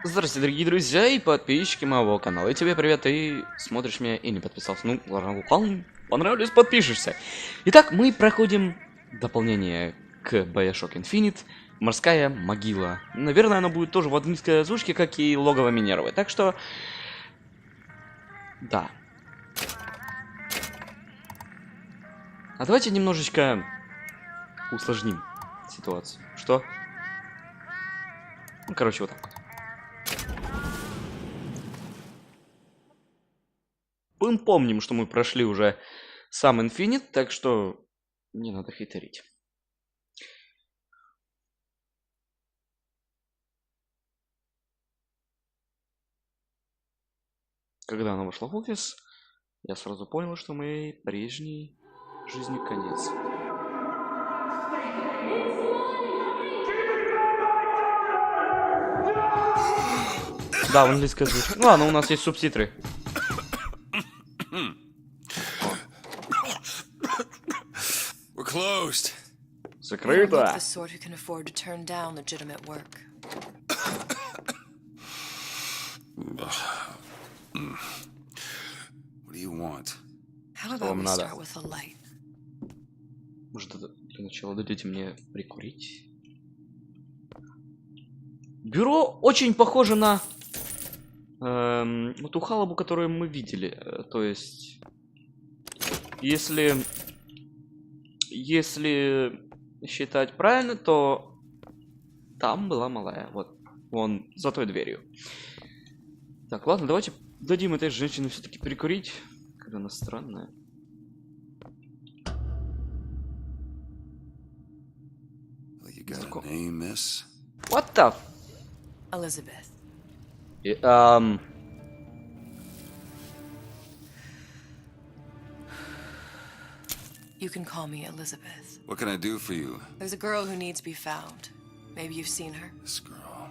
Здравствуйте, дорогие друзья и подписчики моего канала. И тебе привет, ты смотришь меня и не подписался. Ну, ладно, понравилось, подпишешься. Итак, мы проходим дополнение к BioShock Infinite Морская могила. Наверное, оно будет тоже в английской озвучке, как и логово Минервы. Так что... Да. А давайте немножечко усложним ситуацию. Что? Ну, короче, вот так вот. Мы помним, что мы прошли уже сам Infinite, так что не надо хитрить. Когда она вошла в офис, я сразу понял, что моей прежней жизни конец. Да, в английской озвучке. Ну ладно, у нас есть субтитры. We're closed. Закрыто. What do you want? Что вам надо? Может, для начала дадите мне прикурить? Бюро очень похоже на ту халабу, которую мы видели. То есть, если считать правильно, то там была малая. Вот, вон за той дверью. Так, ладно, давайте дадим этой женщине все-таки прикурить. Когда она странная. You got a name, miss? What the? Elizabeth. You can call me Elizabeth. What can I do for you? There's a girl who needs to be found. Maybe you've seen her. This girl.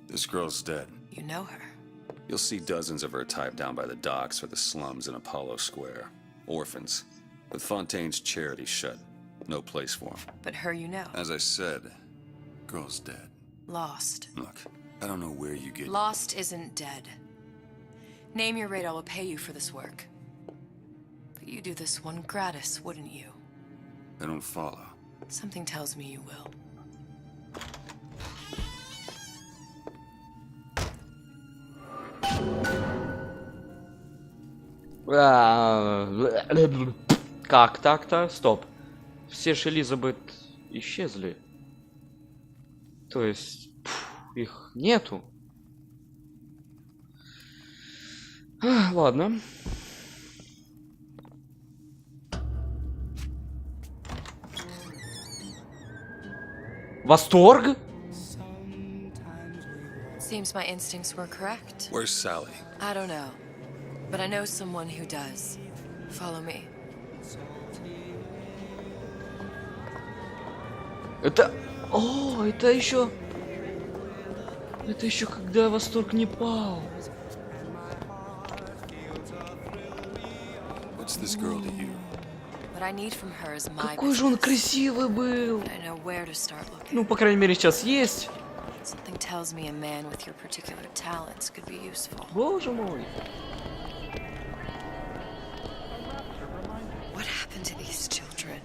This girl's dead. You know her. You'll see dozens of her typed down by the docks or the slums in Apollo Square. Orphans. With Fontaine's charity shut. No place for them. But her you know. As I said, girl's dead. Lost. Look, I don't know where you get... Lost isn't dead. Name your rate, I will pay you for this work. But you do this one gratis, wouldn't you? I don't follow. Something tells me you will. Как так-то? Стоп. Все ж Элизабет исчезли. То есть, их нету. Ладно. Восторг? Seems my instincts were correct. Where's Sally? I don't know. But I know someone who does. Follow me. Это... О, это еще... Это еще когда восторг не пал. What's this girl to you? What I need from her is my Какой же он business. красивый был. But I know where to start looking. Ну, по крайней мере, сейчас есть. Something tells me a man with your particular talents could be useful. Боже мой. What happened to these children?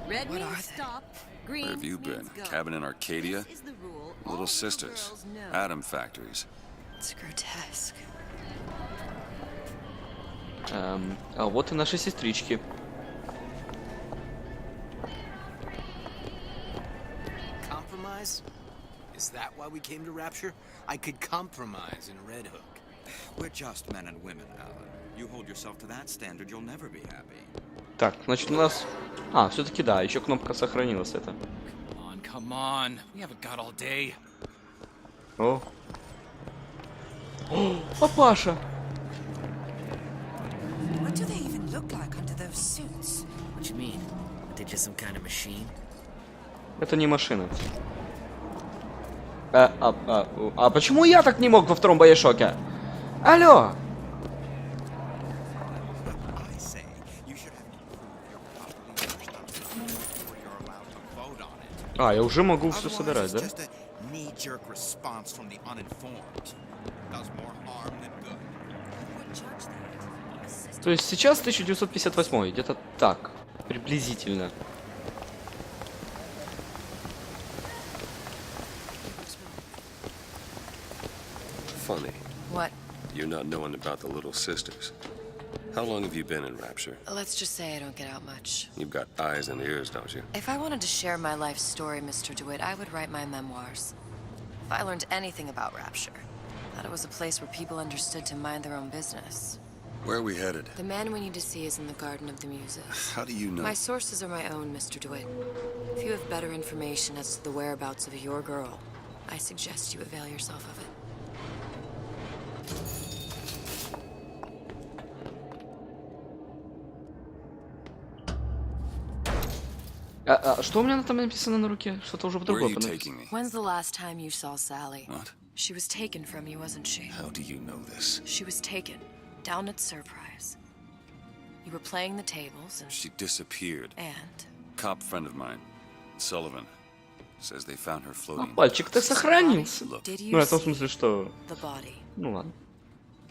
Red What means are they? stop. Green Where have you been? means go. Cabin in Arcadia? This is the rule. Little All sisters. girls know. Atom factories. It's grotesque. А вот и наши сестрички. Compromise? Is that why we came to Rapture? I could compromise in Red Hook. We're just men and women, Alan. You hold yourself to that standard, you'll never be happy. Так, значит у нас... А, все-таки да, еще кнопка сохранилась это. Come on. We haven't got all day. О. О, папаша! What do they even look like under those suits? What you mean? Are they just some kind of machine? Это не машина. А почему я так не мог во втором BioShock'е? Алло! I say, you should have improved your properly understanding before you're allowed to vote on it. А, я уже могу все Otherwise, собирать, it's да? just a knee-jerk knee-jerk response from the uninformed. Does more harm than good. То есть сейчас 1958, где-то так, приблизительно. Funny, What? you're not knowing about the Little Sisters. How long have you been in Rapture? Let's just say I don't get out much. You've got eyes and ears, don't you? If I wanted to share my life story, Mr. DeWitt, I would write my memoirs. If I learned anything about Rapture, thought it was a place where people understood to mind their own business. Where are we headed? The man we need to see is in the Garden of the Muses. How do you know? My sources are my own, Mr. DeWitt. If you have better information as to the whereabouts of your girl, I suggest you avail yourself of it. Что у меня там написано на руке? Что-то уже в Where are другой you написано. taking me? When's the last time you saw Sally? What? She was taken from you, wasn't she? How do you know this? She was taken, down at Surprise. You were playing the tables and... She disappeared. And... Cop friend of mine, Sullivan, says they found her А floating. пальчик-то сохранился. Look, Did you Ну, это в see смысле, что... the body? Ну ладно.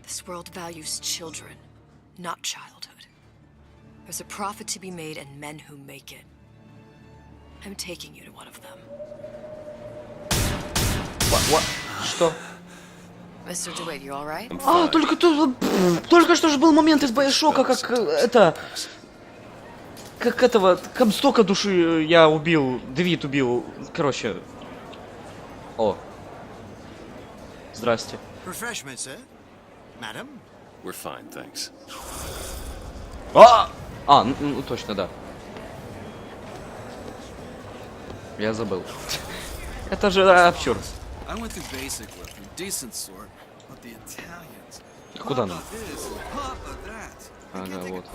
This world values children, not childhood. There's a profit to be made and men who make it. I'm taking you to one of them. Что? Mr. DeWitt, you all right? А, только что же был момент из BioShock'а, как это... Как этого... Комстока души я убил, Дэвид убил. Короче... О. Здрасте. Refreshment, sir? Madam? we're fine, thanks. Ну точно, да. Я забыл. Это же Rapture. I went through basic with them, decent sort, but the Italians. Куда нам? Papa this, Papa that. Ага, вот.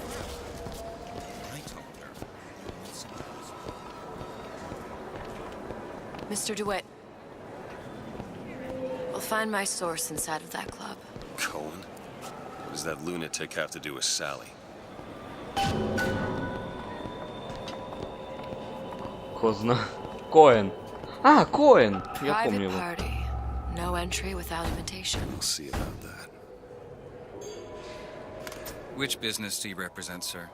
Mr. DeWitt. We'll find my source inside of that club. Cohen? What does that lunatic have to do with Sally? Козна. Коэн. А, Коэн. Я помню Private его. party. No entry without invitation. We'll see about that. Which business do you represent, sir?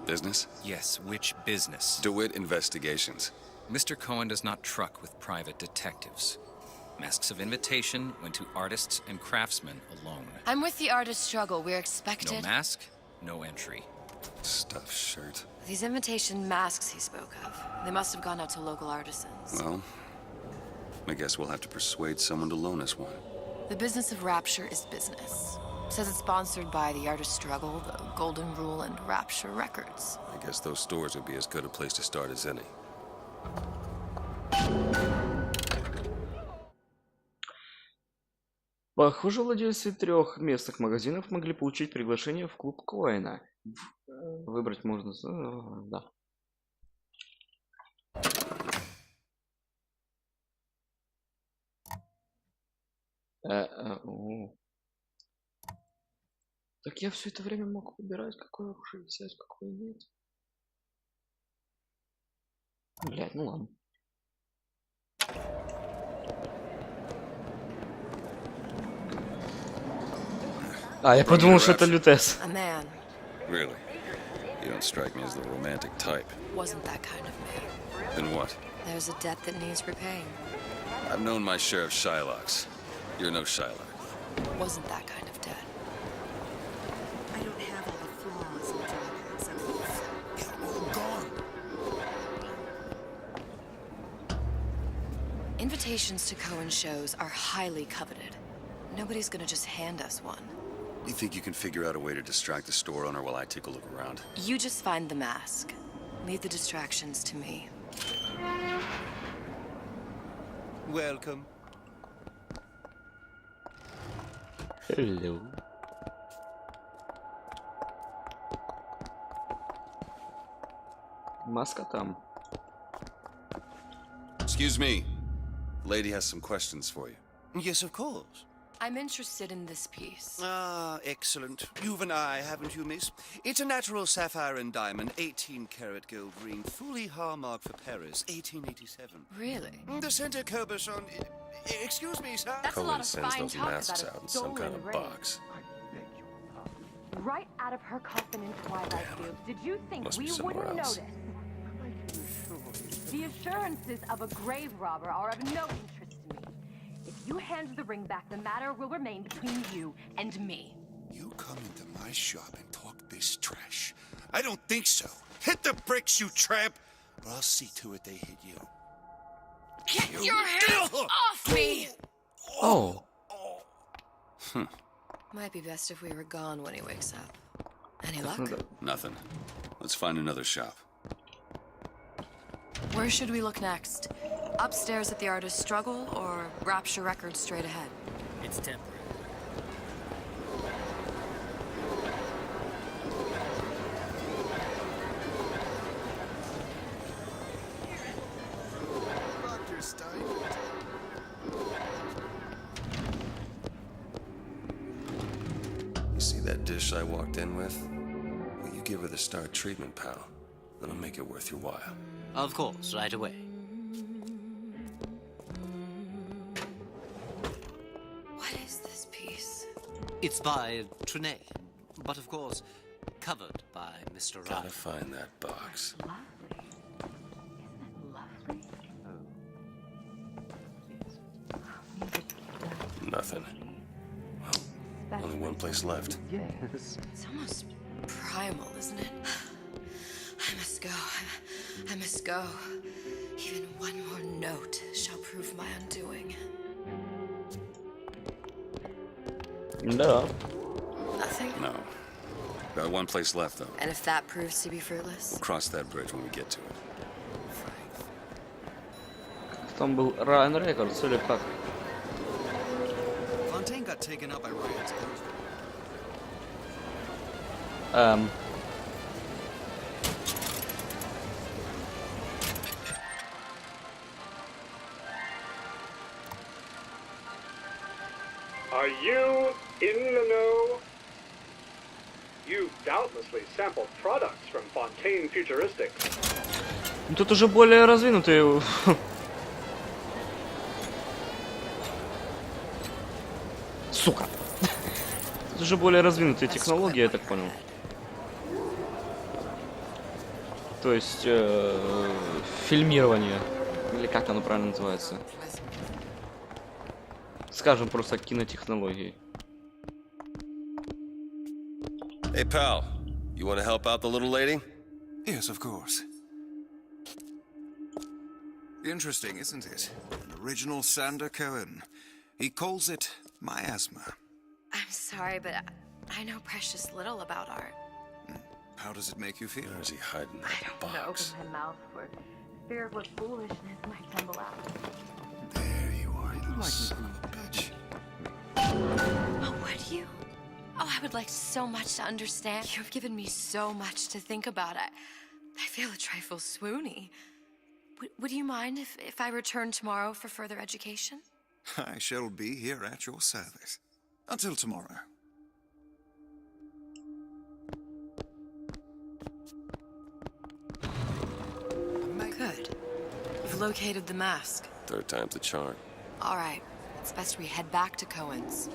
Business? Yes, which business? DeWitt Investigations. Mr. Cohen does not truck with private detectives. Masks of invitation went to artists and craftsmen alone. I'm with the artist struggle. We're No expected. mask, no entry. Stuffed shirt. These invitation masks he spoke of. They must have gone out to local artisans. Well, I guess we'll have to persuade someone to loan us one. The business of Rapture is business. Says it's sponsored by the artist struggle, the Golden Rule, and Rapture Records. I guess those stores would be as good a place to start as any. Похоже, владельцы 3 местных магазинов могли получить приглашение в клуб Коэна. Выбрать можно... Да. Так я все это время мог выбирать, какое оружие взять, какое нет. Блядь, ну ладно. А, я подумал, что это лютес. A man. Really? You don't strike me as the romantic type. Wasn't that kind of man. Then what? There's a debt that needs repaying. I've known my share of Shylocks. You're no Shylock. Wasn't that kind of debt. I don't have all the flaws and drawbacks of youth. Invitations to Cohen shows are highly coveted. Nobody's gonna just hand us one. You think you can figure out a way to distract the store owner while I take a look around? You just find the mask. Leave the distractions to me. Welcome. Hello. Маска там. Excuse me. Lady has some questions for you. Yes, of course. I'm interested in this piece. Ah, excellent. You've an eye, haven't you, miss? It's a natural sapphire and diamond, 18-karat gold ring, fully hallmark for Paris, 1887. Really? The center Corbusson... Excuse me, sir? That's a lot Cohen of sends fine those talk masks about a out in some kind of stolen ring. box. Right out of her coffin in Twilight Fields. Did you think Must be we somewhere wouldn't else. notice? The assurances of a grave robber are of no interest to me. If you hand the ring back, the matter will remain between you and me. You come into my shop and talk this trash. I don't think so. Hit the bricks, you tramp, or I'll see to it they hit you. Get your hands off me! Oh. Might be best if we were gone when he wakes up. Any luck? Nothing. Let's find another shop. Where should we look next? Upstairs at the Artist's Struggle, or Rapture Records straight ahead? It's temporary. Dr. Stein. You see that dish I walked in with? Will you give her the star treatment, pal? That'll make it worth your while. Of course, right away. What is this piece? It's by Trenet, but of course, covered by Mr. Gotta Ryan. find that box. Lovely. Isn't that lovely? Nothing. Well, only one place left. It's almost primal, isn't it? I must go. I must go. Even one more note shall prove my undoing. Да. Nothing? No. Got one place left, though. And if that proves to be fruitless? We'll cross that bridge when we get to it. Там был Ryan Records или как? Fontaine got taken out by riots. Are you in the know? You doubtlessly sampled products from Fontaine Futuristics. Тут уже более развинутые. Сука. Тут уже более развинутые технологии, я так понял. То есть фильмирование, или как оно правильно называется? Скажем просто кинотехнологии. Hey, pal. You want to help out the little lady? Yes, of course. Interesting, isn't it? An original Sander Cohen. He calls it miasma. I'm sorry, but I know precious little about art. How does it make you feel? Where is he hiding that I don't want to box? open my mouth for fear of what foolishness might tumble out. There you are, you little son of a bitch. Oh, would you? Oh, I would like so much to understand. You've given me so much to think about. I feel a trifle swoony. Would you mind if I return tomorrow for further education? I shall be here at your service. Until tomorrow. Good. You've located the mask. Third time's the charm. All right. It's best we head back to Cohen's.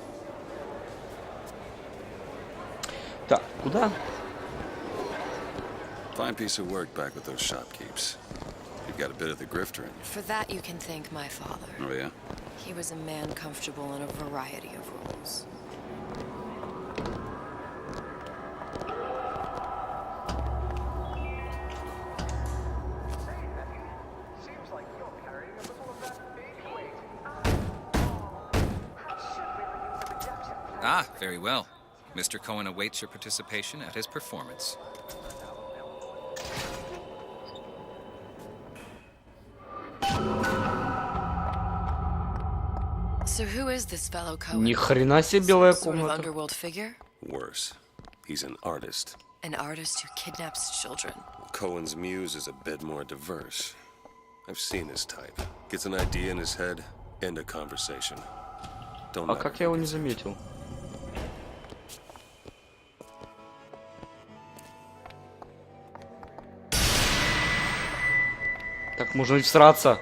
Так, куда? Fine piece of work back with those shopkeepers. You've got a bit of the grifter in you. For that, you can thank my father. Oh, yeah? He was a man comfortable in a variety of roles. Ah, very well. Mr. Cohen awaits your participation at his performance. So who is this fellow Cohen? Ни хрена себе белая Some sort of комната. underworld figure? Worse. He's an artist. An artist who kidnaps children. Cohen's muse is a bit more diverse. I've seen his type. Gets an idea in his head, end a conversation. А как я его не заметил? Так можно и всраться.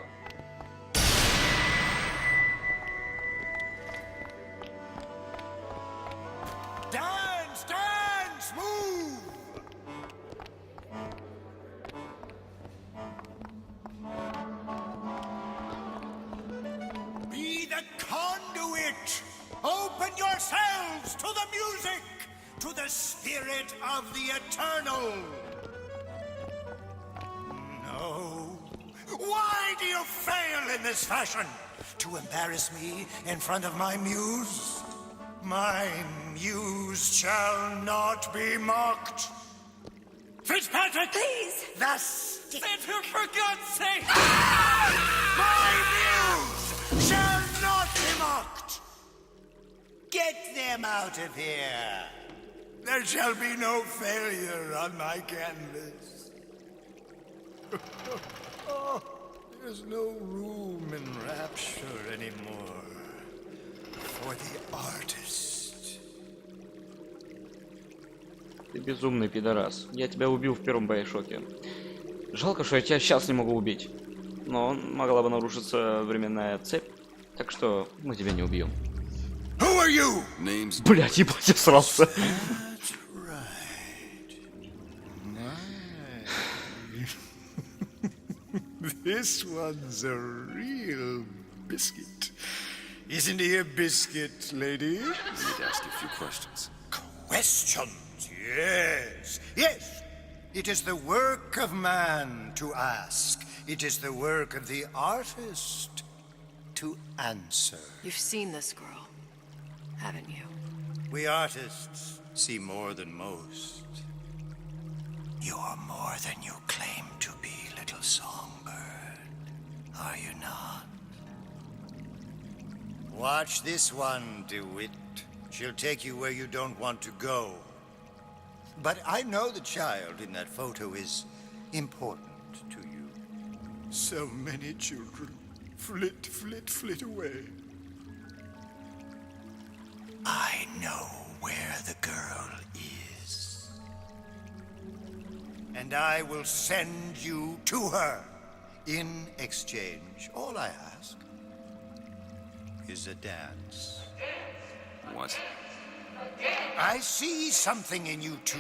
Dance, dance, move! Be the conduit! Open yourselves to the music, to the spirit of the eternal! No. Why do you fail in this fashion? To embarrass me in front of my muse? My muse shall not be mocked. Fitzpatrick! Please! Thus... for God's sake! My muse shall not be mocked! Get them out of here! There shall be no failure on my canvas. Oh, there's no room in rapture anymore for the artist. Ты безумный пидорас. Я тебя убил в первом BioShock'е. Жалко, что я тебя сейчас не могу убить. Но могла бы нарушиться временная цепь. Так что мы тебя не убьем. Who are you? Name's... Блять, ебать, я срался. This one's a real biscuit. Isn't he a biscuit, lady? I need to ask you a few questions. Questions, yes. Yes. It is the work of man to ask. It is the work of the artist to answer. You've seen this girl, haven't you? We artists see more than most. You're more than you claim to be, little songbird. Are you not? Watch this one, DeWitt. She'll take you where you don't want to go. But I know the child in that photo is important to you. So many children flit, flit, flit away. I know where the girl is. And I will send you to her. In exchange, all I ask is a dance. What? I see something in you two.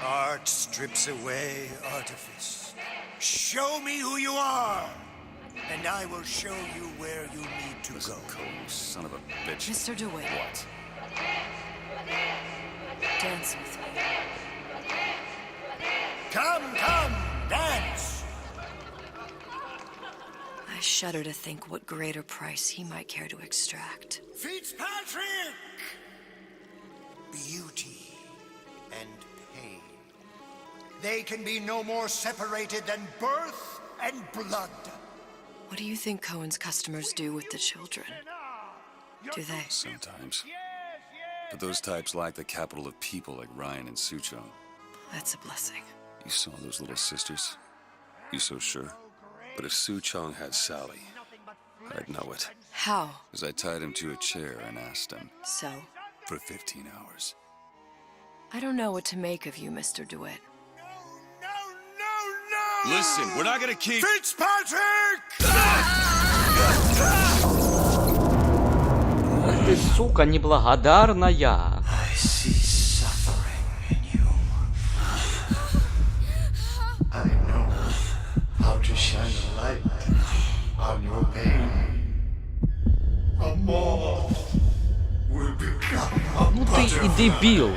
Art strips away artifice. Show me who you are, and I will show you where you need to go. Cole, son of a bitch. Mr. DeWitt. What? Dance with me. Come, come, dance! I shudder to think what greater price he might care to extract. Fitzpatrick! Beauty and pain. They can be no more separated than birth and blood. What do you think Cohen's customers do with the children? Do they? Sometimes. But those types lack the capital of people like Ryan and Suchong. That's a blessing. You saw those little sisters? You so sure? But if Suchong had Sally, I'd know it. How? Because I tied him to a chair and asked him. So? For 15 hours. I don't know what to make of you, Mr. DeWitt. No! Listen, we're not gonna keep... Fitzpatrick! Ты, сука, неблагодарная. I see suffering in you. I know how to shine a light on your pain. A moth will become a Ну ты и дебил.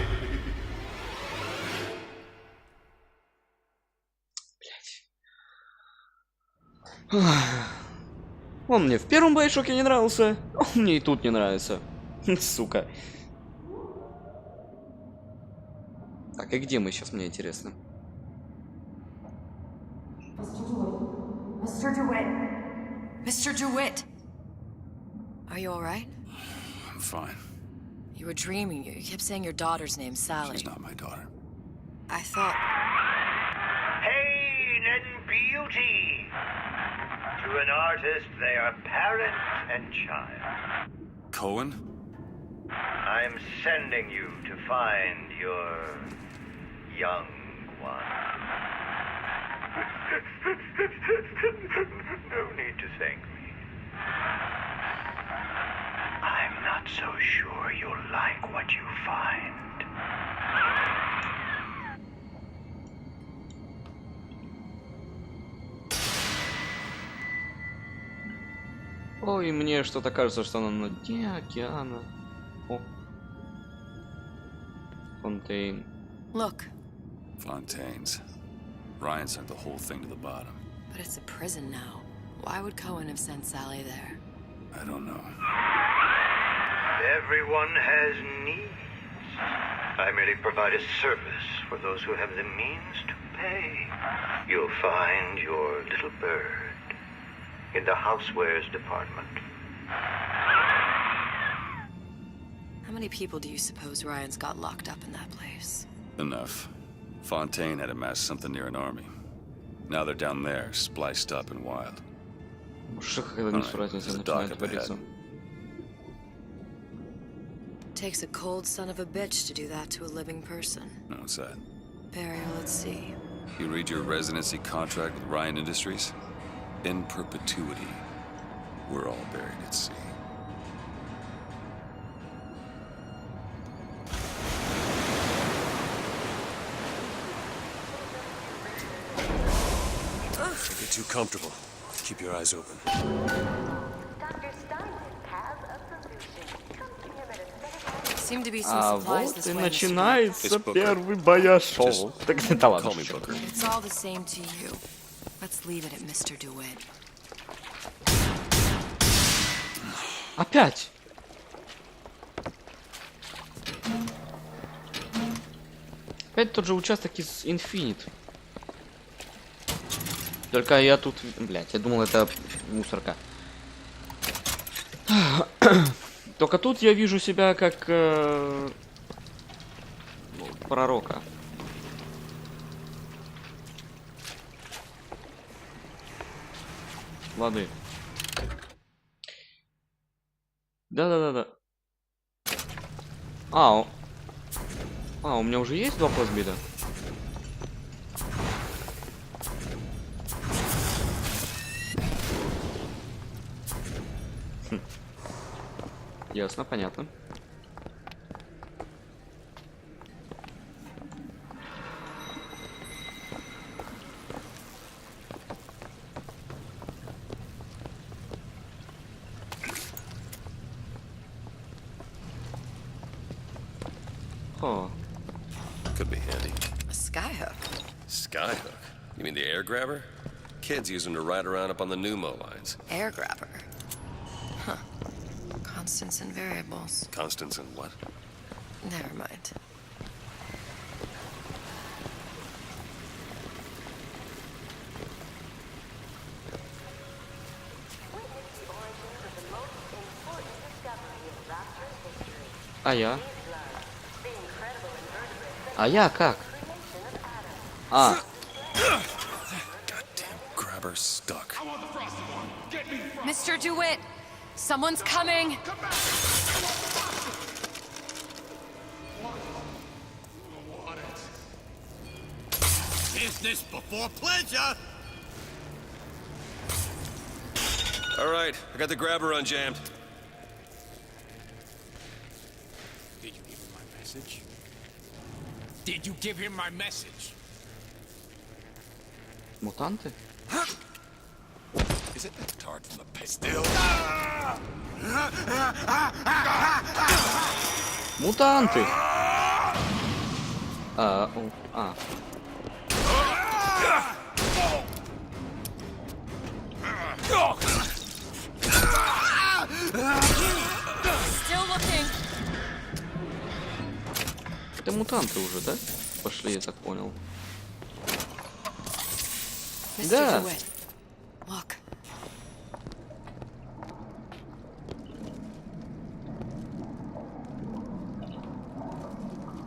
Он мне в первом BioShock'е не нравился, он мне и тут не нравится. Сука. Так, и где мы сейчас, мне интересно? Mr. DeWitt. Mr. DeWitt! Are you all right? I'm fine. You were dreaming. You kept saying your daughter's name, Sally. She's not my daughter. I thought... Pain and beauty. To an artist, they are parent and child. Cohen? I'm sending you to find your young one. No need to thank me. I'm not so sure you'll like what you find. Ой, мне что-то кажется, что она на дне океана. О. Фонтейн. Look. Fontaines. Ryan sent the whole thing to the bottom. But it's a prison now. Why would Cohen have sent Sally there? I don't know. Everyone has needs. I merely provide a service for those who have the means to pay. You'll find your little bird in the housewares department. How many people do you suppose Ryan's got locked up in that place? Enough. Fontaine had amassed something near an army. Now they're down there, spliced up and wild. There's a dock up ahead. Takes a cold son of a bitch to do that to a living person. What's that? Burial at sea. You read your residency contract with Ryan Industries? In perpetuity, we're all buried at sea. Don't get too comfortable. Keep your eyes open. Seem to be some supplies вот this и way. начинается первый BioShock. Так, да ладно. It's all the same to you. Let's leave it at Mr. DeWitt. Опять! Опять тот же участок из Infinite. Только я тут... Блять, я думал, это мусорка. Только тут я вижу себя как... пророка. Воды. Да-да-да-да. У меня уже есть два плазмида? Ясно, понятно. Oh. Could be handy. A skyhook. Skyhook? You mean the air grabber? Kids use them to ride around up on the pneumo lines. Air grabber. Huh. Constants and variables. Constants and what? Never mind. А я? А я как? А. Goddamn grabber stuck. Mr. DeWitt, someone's coming. Business before pleasure. All right, I got the grabber unjammed. Did you give him my message? Did you give him my message? Мутанты? Is it that tart from the pit? Still. Мутанты! Still looking. Это мутанты уже, да? Пошли, я так понял. Mr. Да. DeWitt, look.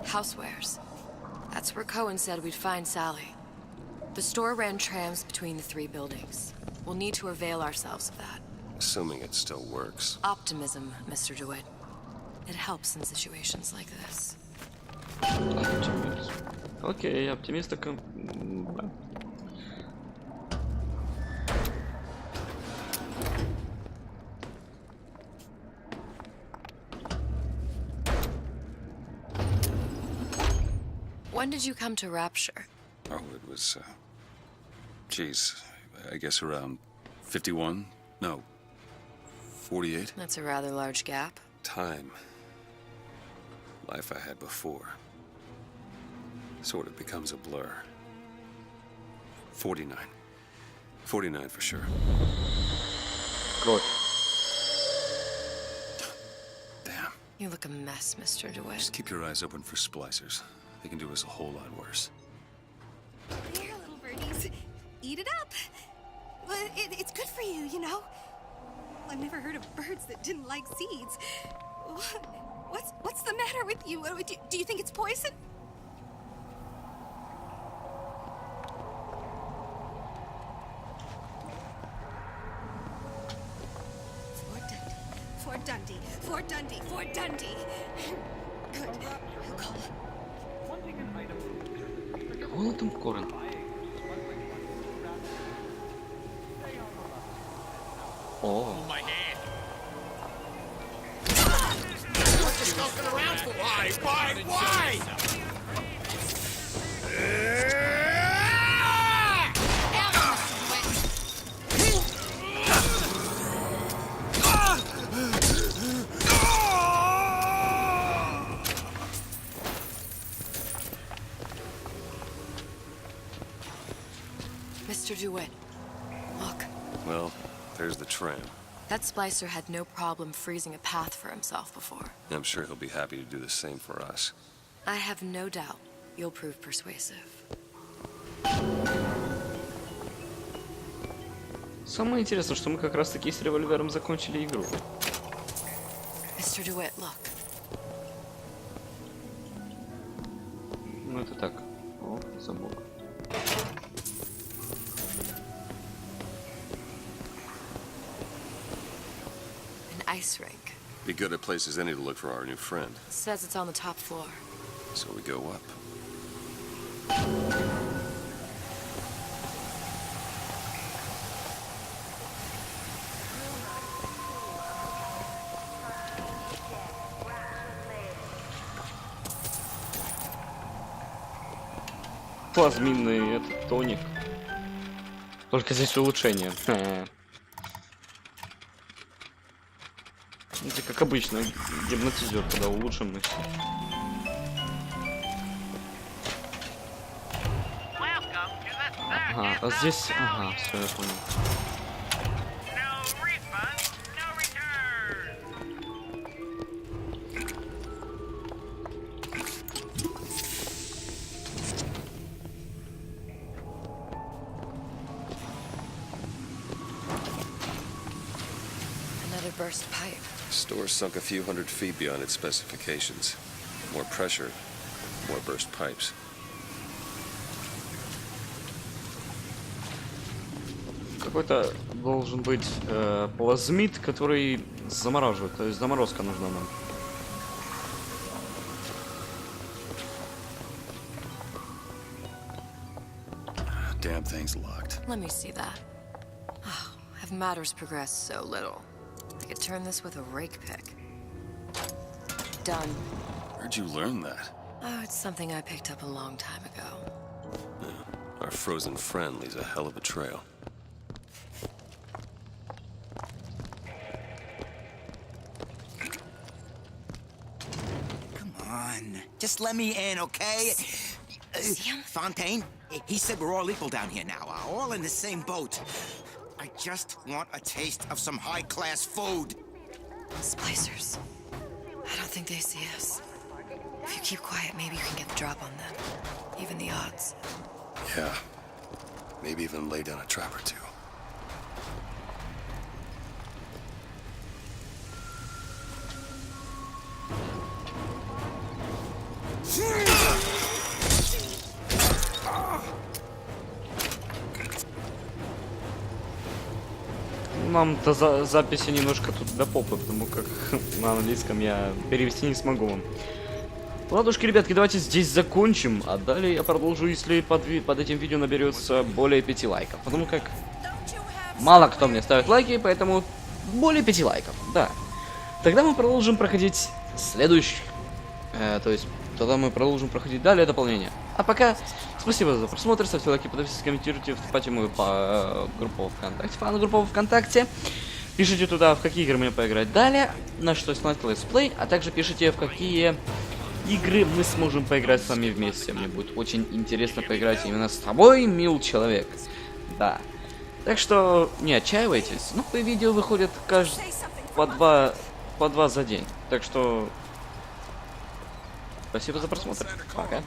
Housewares. That's where Cohen said we'd find Sally. The store ran trams between the three buildings. We'll need to avail ourselves of that. Assuming it still works. Optimism, Mr. DeWitt. It helps in situations like this. Оптимист. Окей, оптимист так... Да. When did you come to Rapture? Oh, it was, geez, I guess around 51? No, 48? That's a rather large gap. Time. Life I had before. Sort of becomes a blur. 49. 49 for sure. Кровь. Damn. You look a mess, Mr. DeWitt. Just keep your eyes open for splicers. They can do us a whole lot worse. Here, little birdies. Eat it up. Well, it's good for you, you know. I've never heard of birds that didn't like seeds. What's the matter with you? Do you think it's poison? Fort Dundee. Fort Dundee. Fort Dundee. Good. I'll call. Кого она там кормит? О. What's the skulking around for? Why? Mr. DeWitt, look. Well, there's the tram. That splicer had no problem freezing a path for himself before. I'm sure he'll be happy to do the same for us. I have no doubt you'll prove persuasive. Самое интересное, что мы как раз таки с револьвером закончили игру. Mr. DeWitt, look. Ну это так. О, замок. Ice rink. Be good at places any to look for our new friend. It says it's on the top floor. So we go up. Плазминный этот тоник. Только здесь улучшение. Это как обычно, гипнотизер, когда улучшенный. Ага, а здесь... Ага, все, я понял. Another burst pipe. Store sunk a few hundred feet beyond its specifications. More pressure, more burst pipes. Какой-то должен быть плазмид, который замораживает, то есть заморозка нужна нам. Damn thing's locked. Let me see that. Oh, have matters progressed so little? I could turn this with a rake pick. Done. Where'd you learn that? Oh, it's something I picked up a long time ago. Yeah, our frozen friend leaves a hell of a trail. Come on, just let me in, okay? Fontaine, he said we're all equal down here now, all in the same boat. I just want a taste of some high-class food. Splicers. I don't think they see us. If you keep quiet, maybe you can get the drop on them. Even the odds. Yeah. Maybe even lay down a trap or two. нам до записи немножко тут до попы, потому как на английском я перевести не смогу вам. Ладушки, ребятки, давайте здесь закончим, а далее я продолжу, если под этим видео наберется более 5 лайков. Потому как мало кто мне ставит лайки, поэтому более 5 лайков, да. Тогда мы продолжим проходить следующий. То есть, тогда мы продолжим проходить далее дополнение. А пока, спасибо за просмотр, ставьте лайки, подписывайтесь, комментируйте, вступайте в мою группу ВКонтакте, фан-группу ВКонтакте. Пишите туда, в какие игры мне поиграть далее, на что снимать летсплей, а также пишите, в какие игры мы сможем поиграть с вами вместе. Мне будет очень интересно поиграть именно с тобой, мил человек. Да. Так что не отчаивайтесь. Новые видео выходят по два за день. Так что спасибо за просмотр. Пока.